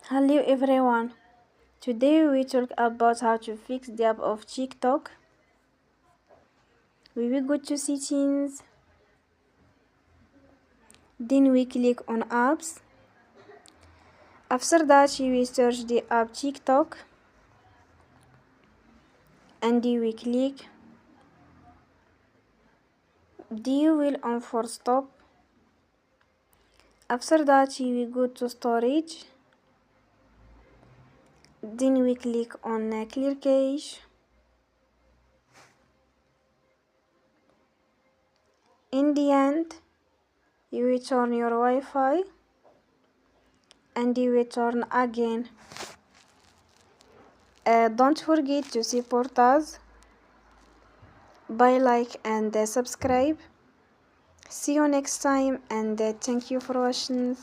Hello everyone. Today we talk about how to fix the app of TikTok. We will go to settings. Then we click on apps. After that we will search the app TikTok. And we click. We will on for stop. After that we will go to storage. Then we click on clear cache. In the end, you will turn your Wi-Fi and you will turn again. Don't forget to support us by like and subscribe. See you next time and thank you for watching.